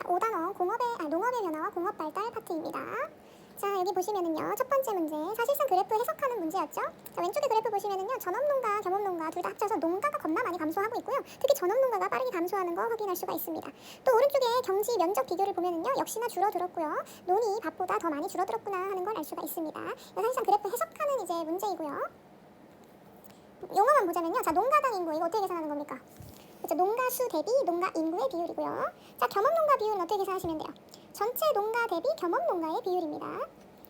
5단원 농업의 변화와 공업 발달 파트입니다. 자, 여기 보시면은요, 첫 번째 문제, 사실상 그래프 해석하는 문제였죠. 자, 왼쪽에 그래프 보시면은요, 전업농가, 겸업농가 둘 다 합쳐서 농가가 겁나 많이 감소하고 있고요. 특히 전업농가가 빠르게 감소하는 거 확인할 수가 있습니다. 또 오른쪽에 경지 면적 비교를 보면은요, 역시나 줄어들었고요. 논이 밭보다 더 많이 줄어들었구나 하는 걸 알 수가 있습니다. 사실상 그래프 해석하는 이제 문제이고요. 용어만 보자면요, 자, 농가당 인구 이거 어떻게 계산하는 겁니까? 그렇죠, 농가 수 대비 농가 인구의 비율이고요. 자, 겸업농가 비율은 어떻게 계산하시면 돼요? 전체 농가 대비 겸업농가의 비율입니다.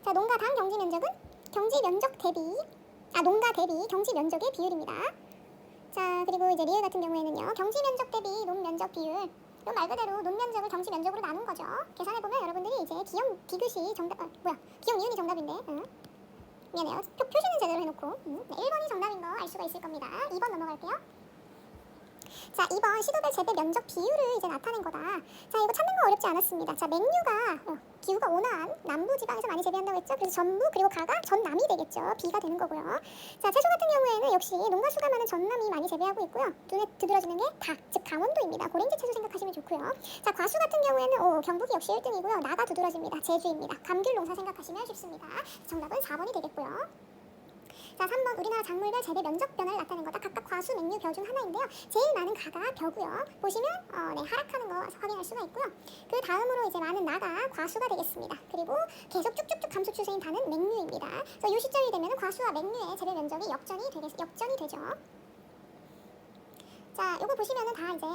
자, 농가당 경지 면적은 경지 면적 대비 농가 대비 경지 면적의 비율입니다. 자, 그리고 이제 리을 같은 경우에는요, 경지 면적 대비 논 면적 비율. 이건 말 그대로 논 면적을 경지 면적으로 나눈 거죠. 계산해 보면 여러분들이 이제 기억 디귿이 정답 기억 니은이 정답인데. 미안해요. 표시는 제대로 해놓고. 네, 1번이 정답인 거 알 수가 있을 겁니다. 2번 넘어갈게요. 자, 2번 시도별 재배 면적 비율을 이제 나타낸 거다. 자, 이거 찾는 거 어렵지 않았습니다. 자, 맹류가 기후가 온화한 남부 지방에서 많이 재배한다고 했죠. 그래서 전부 그리고 가가 전남이 되겠죠. B가 되는 거고요. 자, 채소 같은 경우에는 역시 농가 수가 많은 전남이 많이 재배하고 있고요. 눈에 두드러지는 게 닭, 즉 강원도입니다. 고랭지 채소 생각하시면 좋고요. 자, 과수 같은 경우에는 경북이 역시 1등이고요. 나가 두드러집니다. 제주입니다. 감귤 농사 생각하시면 쉽습니다. 정답은 4번이 되겠고요. 자, 3번 우리나라 작물별 재배 면적 변화를 나타낸 거다. 각각 과수, 맹류, 벼 중 하나인데요. 제일 많은 가가 벼고요. 보시면 하락하는 거 확인할 수가 있고요. 그 다음으로 이제 많은 나가 과수가 되겠습니다. 그리고 계속 쭉쭉쭉 감소 추세인 다는 맹류입니다. 그래서 이 시점이 되면 과수와 맹류의 재배 면적이 역전이 되죠. 자, 요거 보시면은 다 이제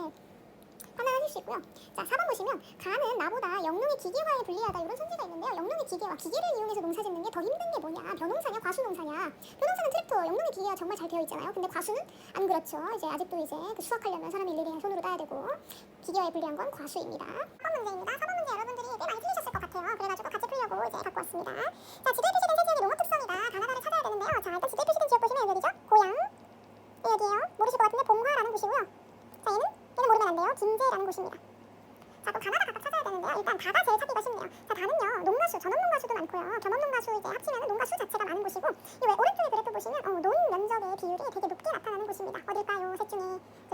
판단하실 수 있고요. 자, 4번 보시면 가는 나보다 영농의 기계화에 불리하다 이런 선지가 있는데요. 영농의 기계화, 기계를 이용해서 농사 짓는 게 더 힘든 게 뭐냐? 벼농사냐, 과수농사냐? 벼농사는 트랙터, 영농의 기계가 정말 잘 되어 있잖아요. 근데 과수는 안 그렇죠. 이제 아직도 이제 그 수확하려면 사람이 일일이 손으로 따야 되고 기계화에 불리한 건 과수입니다. 4번 문제입니다. 4번 문제 여러분들이 꽤 많이 틀리셨을 것 같아요. 그래가지고 같이 풀려고 이제 갖고 왔습니다. 자, 지도에 표시된 세 지역의 농업 특성이다. 가나다를 찾아야 되는데요. 자, 일단 지도에 표시된 지역 보시면 어디죠? 고양, 여기에요. 모르실 것 같은데 봉화라는 곳이고요. 자, 얘는 모르면 안 돼요. 김제라는 곳입니다. 자, 그럼 가나다 각각 찾아야 되는데요. 일단 다가 제일 찾기가 쉽네요. 자, 다는요, 농가수, 전업농가수도 많고요. 겸업농가수 이제 합치면 농가수 자체가 많은 곳이고, 이 오른쪽에 그래프 보시면 논 면적의 비율이 되게 높게 나타나는 곳입니다. 어딜까요? 셋 중에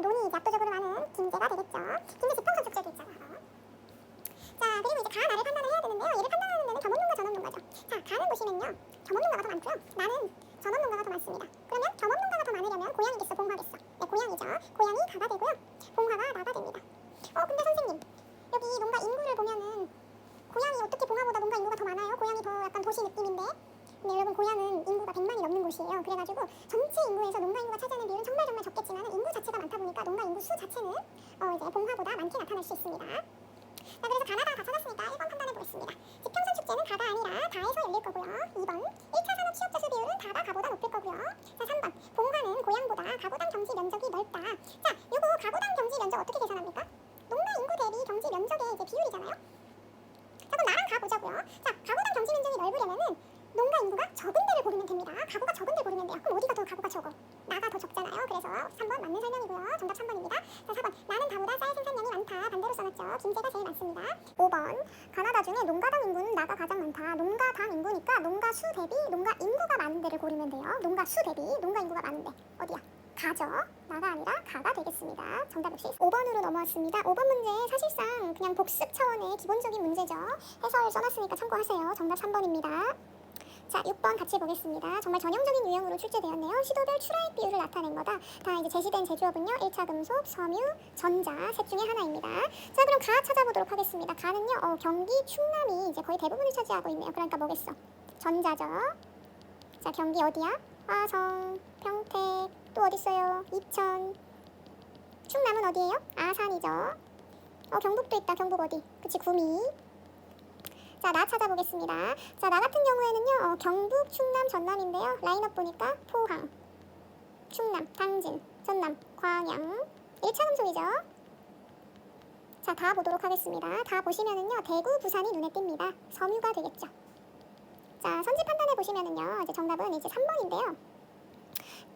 논이 이제 압도적으로 많은 김제가 되겠죠. 김제 지평선 축제도 있잖아요. 자, 그리고 이제 가나를 판단을 해야 되는데요. 얘를 판단하는 데는 겸업농가, 전업농가죠. 자, 가는 보시면요, 겸업농가가 더 많고요. 나는 전업농가가 더 많습니다. 그러면 겸업농가가 더 많으려면 고양이겠어, 봉화겠어? 네, 고양이죠. 고양이 가가 되고요. 봉화가 나가 됩니다. 근데 선생님, 여기 농가 인구를 보면은 고양이 어떻게 봉화보다 농가 인구가 더 많아요? 고양이 더 약간 도시 느낌인데. 근데 여러분, 고양은 인구가 100만이 넘는 곳이에요. 그래가지고 전체 인구에서 농가 인구가 차지하는 비율은 정말 적겠지만 인구 자체가 많다 보니까 농가 인구 수 자체는 이제 봉화보다 많게 나타날 수 있습니다. 자, 그래서 가나다 다 찾았으니까 1번 판단해 보겠습니다. 지평선 축제는 가가 아니라 다에서 열릴 거고요. 2번 1차 산업 취업자 수 비율은 다가 가보다 높을 거고요. 자, 3번 봉화는 고양보다 가구당 경지 면적이 넓다. 자, 요거 가구당 경지 면적 어떻게 계산합니까? 농가 인구 대비 경지 면적의 이제 비율이잖아요. 자, 그럼 나랑 가 보자고요. 자, 가구당 경지 면적이 넓으려면은 농가 인구가 적은 데를 고르면 됩니다. 가구가 적은 데를 고르면 돼요. 그럼 어디가 더 가구가 적어? 나가 더 적잖아요. 그래서 3번 맞는 설명이고요. 정답 3번입니다. 자, 4번 나는 다보다 쌀 생산량이 많다. 반대로 써놨죠. 김제가 제일 많습니다. 5번 가나다 중에 농가당 인구는 나가 가장 많다. 농가당 인구니까 농가 수 대비 농가 인구가 많은 데를 고르면 돼요. 농가 수 대비 농가 인구가 많은데 어디야? 가죠. 나가 아니라 가가 되겠습니다. 정답 역시 5번으로 넘어왔습니다. 5번 문제 사실상 그냥 복습 차원의 기본적인 문제죠. 해설 써놨으니까 참고하세요. 정답 3번입니다. 자, 6번 같이 보겠습니다. 정말 전형적인 유형으로 출제되었네요. 시도별 출하액 비율을 나타낸 거다. 다 이제 제시된 제조업은요, 1차 금속, 섬유, 전자 셋 중에 하나입니다. 자, 그럼 가 찾아보도록 하겠습니다. 가는요, 경기, 충남이 이제 거의 대부분을 차지하고 있네요. 그러니까 뭐겠어? 전자죠. 자, 경기 어디야? 화성, 평택, 또 어디 있어요? 이천. 충남은 어디예요? 아산이죠. 경북도 있다. 경북 어디? 그치, 구미. 자, 나 찾아보겠습니다. 자, 나 같은 경우에는요, 경북, 충남, 전남인데요. 라인업 보니까 포항, 충남, 당진, 전남, 광양. 1차 금속이죠. 자, 다 보도록 하겠습니다. 다 보시면은요, 대구, 부산이 눈에 띕니다. 섬유가 되겠죠. 자, 선지 판단해 보시면은요, 이제 정답은 이제 3번인데요.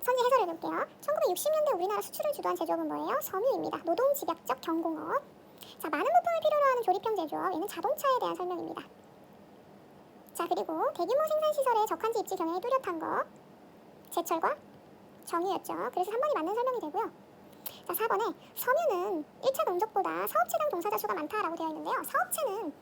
선지 해설해 볼게요. 1960년대 우리나라 수출을 주도한 제조업은 뭐예요? 섬유입니다. 노동 집약적 경공업. 자, 많은 부품을 필요로 하는 조립형 제조업. 얘는 자동차에 대한 설명입니다. 자, 그리고 대규모 생산시설의 적한지 입지 경향이 뚜렷한 거. 제철과 정유였죠. 그래서 3번이 맞는 설명이 되고요. 자, 자, 4번에 섬유는 1차 동족보다 사업체당 종사자 수가 많다라고 되어 있는데요. 사업체는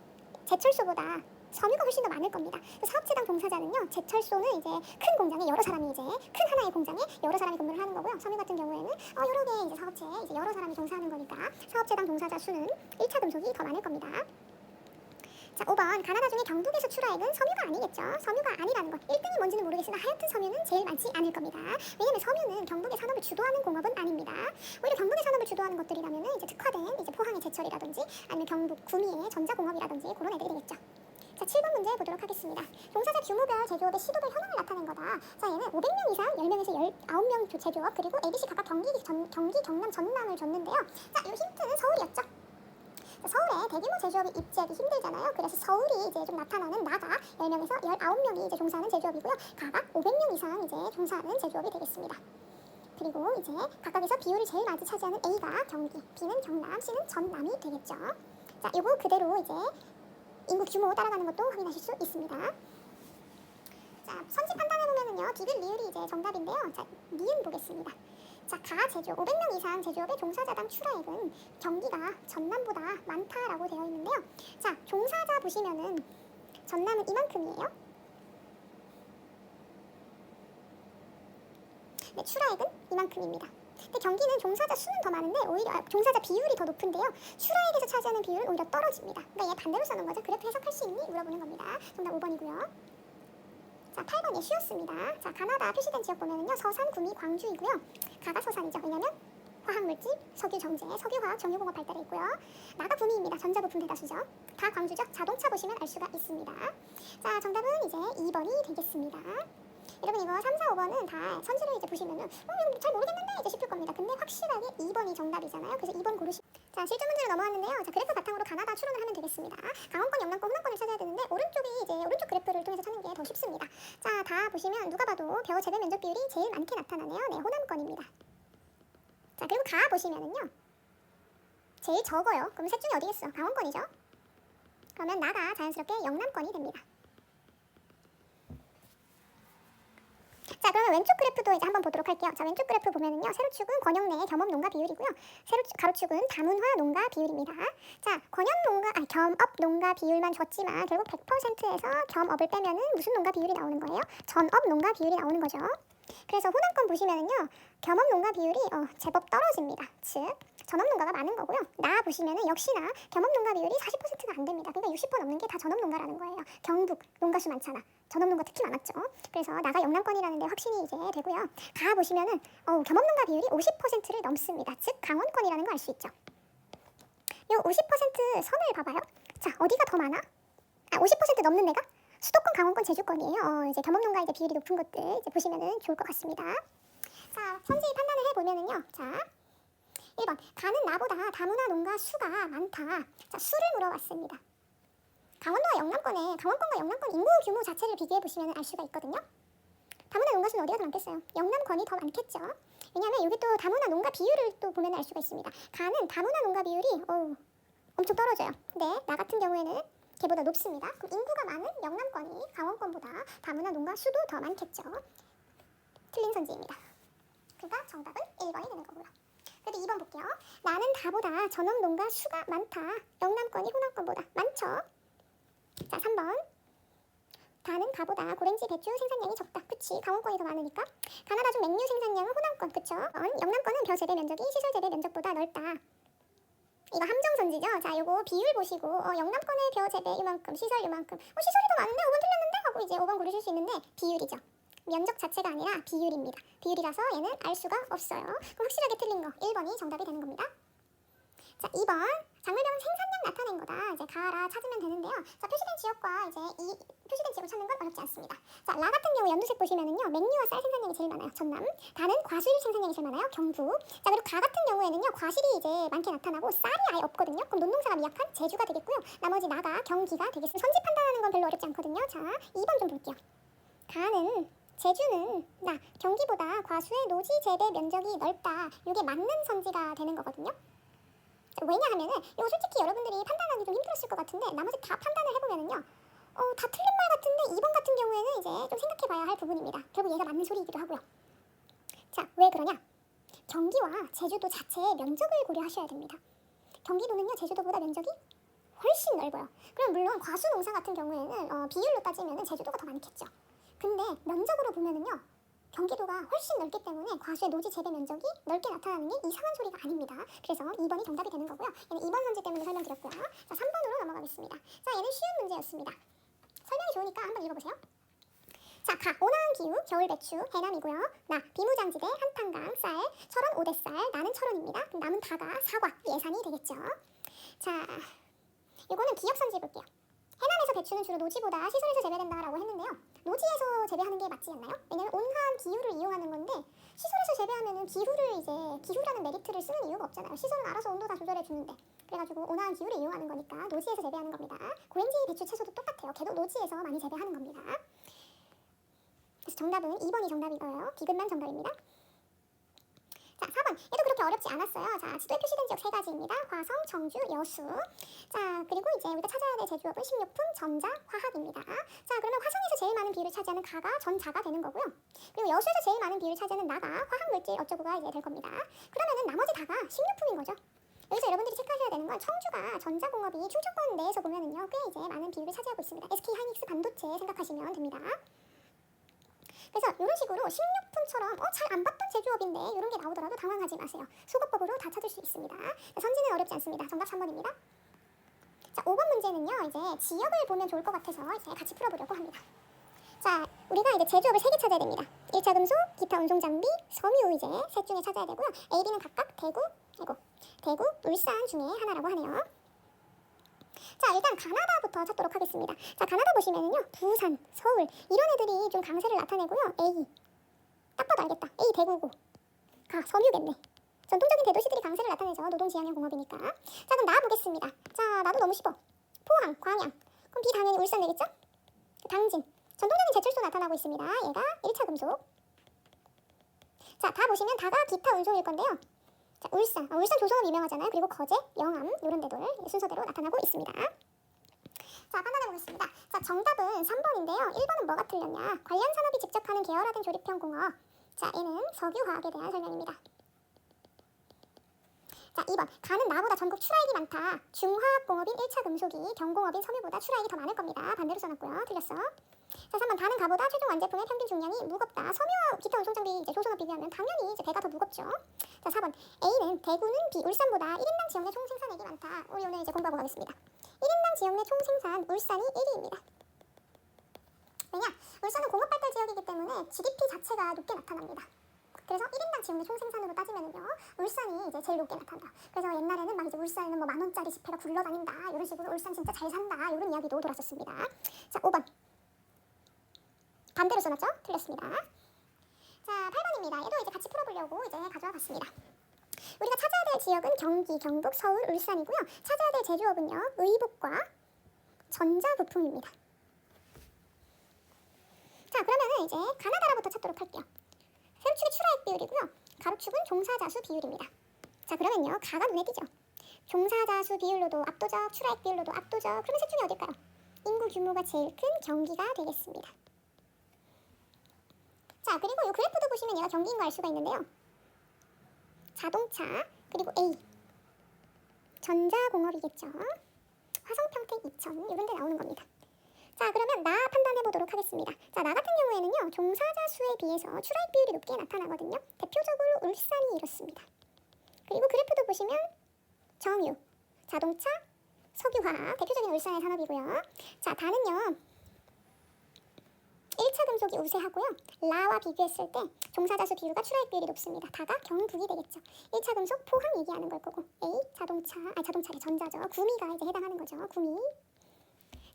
제철소보다 섬유가 훨씬 더 많을 겁니다. 사업체당 종사자는요, 제철소는 이제 큰 공장에 여러 사람이 이제 큰 하나의 공장에 여러 사람이 근무를 하는 거고요. 섬유 같은 경우에는 여러 개의 이제 사업체에 이제 여러 사람이 종사하는 거니까 사업체당 종사자 수는 1차 동족이 더 많을 겁니다. 자, 5번 가나다 중에 경북에서 출하액은 섬유가 아니겠죠. 섬유가 아니라는 것. 1등이 뭔지는 모르겠으나 하여튼 섬유는 제일 많지 않을 겁니다. 왜냐면 섬유는 경북의 산업을 주도하는 공업은 아닙니다. 오히려 경북의 산업을 주도하는 것들이라면 이제 특화된 이제 포항의 제철이라든지 아니면 경북 구미의 전자공업이라든지 그런 애들이 되겠죠. 자, 7번 문제 보도록 하겠습니다. 종사자 규모별 제조업의 시도별 현황을 나타낸 거다. 자, 얘는 500명 이상 10명에서 19명 제조업 그리고 ABC 각각 경기, 경남, 전남을 줬는데요. 자, 이 힌트는 서울이었죠. 서울에 대규모 제조업이 입지하기 힘들잖아요. 그래서 서울이 이제 좀 나타나는 나가 10명에서 19명이 이제 종사하는 제조업이고요. 각각 500명 이상 이제 종사하는 제조업이 되겠습니다. 그리고 이제 각각에서 비율을 제일 많이 차지하는 A가 경기, B는 경남, C는 전남이 되겠죠. 자, 요거 그대로 이제 인구 규모 따라가는 것도 확인하실 수 있습니다. 자, 선지 판단해보면은요, 디귿 리을이 이제 정답인데요. 자, 니은 보겠습니다. 자, 가 제조 500명 이상 제조업의 종사자당 출하액은 경기가 전남보다 많다라고 되어 있는데요. 자, 종사자 보시면은 전남은 이만큼이에요. 네, 출하액은 이만큼입니다. 근데 경기는 종사자 수는 더 많은데 오히려 종사자 비율이 더 높은데요. 출하액에서 차지하는 비율은 오히려 떨어집니다. 그러니까 얘 반대로 써놓은 거죠. 그래프 해석할 수 있니? 물어보는 겁니다. 정답 5번이고요. 자, 8번 예 쉬웠습니다. 자, 가나다 표시된 지역 보면은요, 서산, 구미, 광주이고요. 가가 서산이죠. 왜냐면 화학물질, 석유 정제, 석유화학, 정유공업 발달해 있고요. 나가 구미입니다. 전자부품 대다수죠. 가 광주죠. 자동차 보시면 알 수가 있습니다. 자, 정답은 이제 2번이 되겠습니다. 여러분 이거 3, 4, 5번은 다 선지를 이제 보시면은 이거 잘 모르겠는데 이제 싶을 겁니다. 근데 확실하게 2번이 정답이잖아요. 그래서 2번 고르시. 자, 실전 문제로 넘어왔는데요. 자, 그래프 바탕으로 가나다 추론을 하면 되겠습니다. 강원권, 영남권, 호남권을 찾아야 되는데 오른쪽이 이제 오른쪽 그래프를 통해서 찾는 게 더 쉽습니다. 자, 다 보시면 누가 봐도 벼 재배 면적 비율이 제일 많게 나타나네요. 네, 호남권입니다. 자, 그리고 가 보시면은요, 제일 적어요. 그럼 셋 중에 어디겠어? 강원권이죠. 그러면 나가 자연스럽게 영남권이 됩니다. 자, 그러면 왼쪽 그래프도 이제 한번 보도록 할게요. 자, 왼쪽 그래프 보면은요, 세로축은 권역 내의 겸업 농가 비율이고요. 가로축은 다문화 농가 비율입니다. 자, 겸업 농가 비율만 줬지만 결국 100%에서 겸업을 빼면은 무슨 농가 비율이 나오는 거예요? 전업 농가 비율이 나오는 거죠. 그래서 호남권 보시면은요, 겸업 농가 비율이 제법 떨어집니다. 즉, 전업 농가가 많은 거고요. 나 보시면은 역시나 겸업 농가 비율이 40%가 안 됩니다. 그러니까 60% 넘는 게 다 전업 농가라는 거예요. 경북 농가 수 많잖아. 전업 농가 특히 많았죠. 그래서 나가 영남권이라는 데 확신이 이제 되고요. 가 보시면은 겸업 농가 비율이 50%를 넘습니다. 즉, 강원권이라는 걸 알 수 있죠. 이 50% 선을 봐봐요. 자, 어디가 더 많아? 50% 넘는 데가 수도권, 강원권, 제주권이에요. 이제 겸업 농가 이제 비율이 높은 것들 이제 보시면은 좋을 것 같습니다. 자, 선지 판단을 해보면은요. 자, 1번 가는 나보다 다문화 농가 수가 많다. 자, 수를 물어봤습니다. 강원도와 강원권과 영남권 인구 규모 자체를 비교해 보시면 알 수가 있거든요. 다문화 농가 수는 어디가 더 많겠어요? 영남권이 더 많겠죠. 왜냐하면 여기 또 다문화 농가 비율을 또 보면 알 수가 있습니다. 가는 다문화 농가 비율이 엄청 떨어져요. 근데 나 같은 경우에는 걔보다 높습니다. 그럼 인구가 많은 영남권이 강원권보다 다문화 농가 수도 더 많겠죠. 틀린 선지입니다. 그러니까 정답은 1번이 되는 거고요. 그래도 2번 볼게요. 나는 다보다 전업 농가 수가 많다. 영남권이 호남권보다 많죠. 자, 3번. 다는 가보다 고랭지 배추 생산량이 적다. 그치, 강원권이 더 많으니까. 가나다 중 맹류 생산량은 호남권. 그쵸. 영남권은 벼 재배 면적이 시설 재배 면적보다 넓다. 이거 함정선지죠. 자, 요거 비율 보시고 영남권의 벼 재배 이만큼, 시설 이만큼. 시설이 더 많은데 5번 틀렸는데? 하고 이제 5번 고르실 수 있는데 비율이죠. 면적 자체가 아니라 비율입니다. 비율이라서 얘는 알 수가 없어요. 그럼 확실하게 틀린 거 1번이 정답이 되는 겁니다. 자, 2번. 작물병은 생산량 나타낸 거다. 이제 가라 찾으면 되는데요. 자, 표시된 지역과 이제 이 표시된 지역을 찾는 건 어렵지 않습니다. 자, 라 같은 경우 연두색 보시면은요, 맹류와 쌀 생산량이 제일 많아요. 전남. 다는 과수일 생산량이 제일 많아요. 경북. 자, 그리고 가 같은 경우에는요, 과실이 이제 많게 나타나고 쌀이 아예 없거든요. 그럼 논농사가 미약한 제주가 되겠고요. 나머지 나가 경기가 되겠습니다. 선지 판단하는 건 별로 어렵지 않거든요. 자, 2번 좀 볼게요. 가는 제주는 경기보다 과수의 노지 재배 면적이 넓다. 이게 맞는 선지가 되는 거거든요. 왜냐하면은 이거 솔직히 여러분들이 판단하기 좀 힘들었을 것 같은데 나머지 다 판단을 해보면은요, 다 틀린 말 같은데 2번 같은 경우에는 이제 좀 생각해봐야 할 부분입니다. 결국 얘가 맞는 소리이기도 하고요. 자, 왜 그러냐? 경기와 제주도 자체의 면적을 고려하셔야 됩니다. 경기도는요 제주도보다 면적이 훨씬 넓어요. 그럼 물론 과수농사 같은 경우에는 비율로 따지면 제주도가 더 많겠죠. 근데 면적으로 보면은요 경기도가 훨씬 넓기 때문에 과수의 노지 재배 면적이 넓게 나타나는 게 이상한 소리가 아닙니다. 그래서 2번이 정답이 되는 거고요. 얘는 2번 선지 때문에 설명드렸고요. 자 3번으로 넘어가겠습니다. 자 얘는 쉬운 문제였습니다. 설명이 좋으니까 한번 읽어보세요. 자, 가, 온화한 기후, 겨울 배추, 해남이고요. 나, 비무장지대, 한탄강, 쌀, 철원, 오대쌀, 나는 철원입니다. 그럼 남은 다가, 사과, 예산이 되겠죠. 자, 이거는 기억선지 볼게요. 해남에서 배추는 주로 노지보다 시설에서 재배된다라고 했는데요. 노지에서 재배하는 게 맞지 않나요? 왜냐면 온화한 기후를 이용하는 건데 시설에서 재배하면은 기후라는 메리트를 쓰는 이유가 없잖아요. 시설은 알아서 온도 다 조절해 주는데. 그래가지고 온화한 기후를 이용하는 거니까 노지에서 재배하는 겁니다. 고랭지 배추 채소도 똑같아요. 걔도 노지에서 많이 재배하는 겁니다. 그래서 정답은 2번이 정답이고요. 비근만 정답입니다. 자, 4번. 얘도 그렇게 어렵지 않았어요. 자, 지도에 표시된 지역 3가지입니다. 화성, 청주, 여수. 자, 그리고 이제 우리가 찾아야 될 제조업은 식료품, 전자, 화학입니다. 자, 그러면 화성에서 제일 많은 비율을 차지하는 가가 전자가 되는 거고요. 그리고 여수에서 제일 많은 비율을 차지하는 나가 화학물질 어쩌고가 이제 될 겁니다. 그러면은 나머지 다가 식료품인 거죠. 여기서 여러분들이 체크하셔야 되는 건 청주가 전자공업이 충청권 내에서 보면은요 꽤 이제 많은 비율을 차지하고 있습니다. SK 하이닉스 반도체 생각하시면 됩니다. 그래서 이런 식으로 식료품처럼 잘 안 봤던 제조업인데 이런 게 나오더라도 당황하지 마세요. 수거법으로 다 찾을 수 있습니다. 선지는 어렵지 않습니다. 정답 3번입니다. 자, 5번 문제는요. 이제 지역을 보면 좋을 것 같아서 이제 같이 풀어보려고 합니다. 자, 우리가 이제 제조업을 3개 찾아야 됩니다. 1차 금속, 기타 운송 장비, 섬유 이제 셋 중에 찾아야 되고요. A, B는 각각 대구, 울산 중에 하나라고 하네요. 자, 일단 가나다부터 찾도록 하겠습니다. 자, 가나다 보시면은요 부산, 서울 이런 애들이 좀 강세를 나타내고요. A 딱 봐도 알겠다. A 대구고 가 섬유겠네. 전통적인 대도시들이 강세를 나타내죠. 노동지향형 공업이니까. 자, 그럼 나 보겠습니다. 자, 나도 너무 쉽어. 포항, 광양. 그럼 B 당연히 울산 되겠죠? 당진. 전통적인 제철소 나타나고 있습니다. 얘가 1차 금속. 자, 다 보시면 다가 기타 운송일 건데요. 자, 울산 조선업 유명하잖아요. 그리고 거제, 영암 이런 데들 순서대로 나타나고 있습니다. 자, 판단해 보겠습니다. 자, 정답은 3번인데요. 1번은 뭐가 틀렸냐? 관련 산업이 직접 하는 계열화된 조립형 공업. 자, 얘는 석유화학에 대한 설명입니다. 자, 2번 가는 나보다 전국 출하액이 많다. 중화학공업인 1차 금속이 경공업인 섬유보다 출하액이 더 많을 겁니다. 반대로 써놨고요. 틀렸어. 자, 3번 다는 가보다 최종 완제품의 평균 중량이 무겁다. 섬유와 기타 운송 장비 이제 조선업 비교하면 당연히 이제 배가 더 무겁죠. 자, 4번 A는 대구는 B, 울산보다 1인당 지역 내 총생산액이 많다. 우리 오늘 이제 공부하고 가겠습니다. 1인당 지역 내 총생산 울산이 1위입니다. 왜냐? 울산은 공업발달 지역이기 때문에 GDP 자체가 높게 나타납니다. 그래서 1인당 지역 내 총생산으로 따지면은요 울산이 이제 제일 높게 나타난다. 그래서 옛날에는 막 이제 울산에는 뭐 10,000원짜리 지폐가 굴러다닌다 이런 식으로 울산 진짜 잘 산다 이런 이야기도 돌았었습니다. 자, 5번 반대로 써놨죠? 틀렸습니다. 자, 8번입니다. 얘도 이제 같이 풀어보려고 이제 가져와 봤습니다. 우리가 찾아야 될 지역은 경기, 경북, 서울, 울산이고요. 찾아야 될 제조업은요 의복과 전자부품입니다. 자, 그러면은 이제 가나다라부터 찾도록 할게요. 세로축이 출하액 비율이고요. 가로축은 종사자수 비율입니다. 자, 그러면요 가가 눈에 띄죠. 종사자수 비율로도 압도적, 출하액 비율로도 압도적. 그러면 셋 중에 어딜까요? 인구 규모가 제일 큰 경기가 되겠습니다. 자, 그리고 이 그래프도 보시면 얘가 경기인 거 알 수가 있는데요. 자동차, 그리고 A 전자공업이겠죠. 화성평택, 이천 이런 데 나오는 겁니다. 자, 그러면 나 판단해 보도록 하겠습니다. 자, 나 같은 경우에는요 종사자 수에 비해서 출하액 비율이 높게 나타나거든요. 대표적으로 울산이 이렇습니다. 그리고 그래프도 보시면 정유, 자동차, 석유화학 대표적인 울산의 산업이고요. 자, 다는요 1차 금속이 우세하고요. 라와 비교했을 때 종사자 수 비율과 출하액 비율이 높습니다. 다가 경북이 되겠죠. 1차 금속 포항 얘기하는 걸 거고 A 자동차래 전자죠. 구미가 이제 해당하는 거죠. 구미.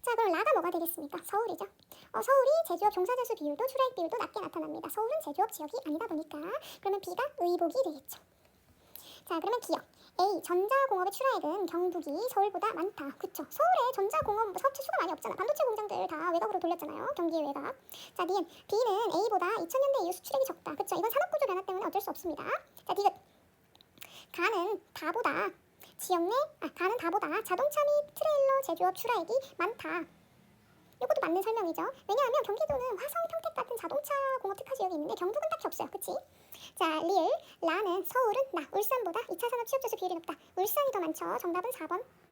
자, 그럼 라가 뭐가 되겠습니까? 서울이죠. 서울이 제조업 종사자 수 비율도 출하액 비율도 낮게 나타납니다. 서울은 제조업 지역이 아니다 보니까 그러면 B가 의복이 되겠죠. 자, 그러면 기억 A 전자공업의 출하액은 경북이 서울보다 많다. 그쵸? 서울에 전자공업 사업체 수가 많이 없잖아. 반도체 공장들 다 외곽으로 돌렸잖아요. 경기의 외곽. 자, 니은 B는 A보다 2000년대 이후 수출액이 적다. 그쵸? 이건 산업구조 변화 때문에 어쩔 수 없습니다. 자, 디귿 가는 다보다 자동차 및 트레일러 제조업 출하액이 많다. 이것도 맞는 설명이죠. 왜냐하면 경기도는 화성, 평택 같은 자동차 공업 특화 지역이 있는데 경북은 딱히 없어요. 그치? 자, 리을, 라는 서울은 나, 울산보다 2차 산업 취업재수 비율이 높다. 울산이 더 많죠. 정답은 4번.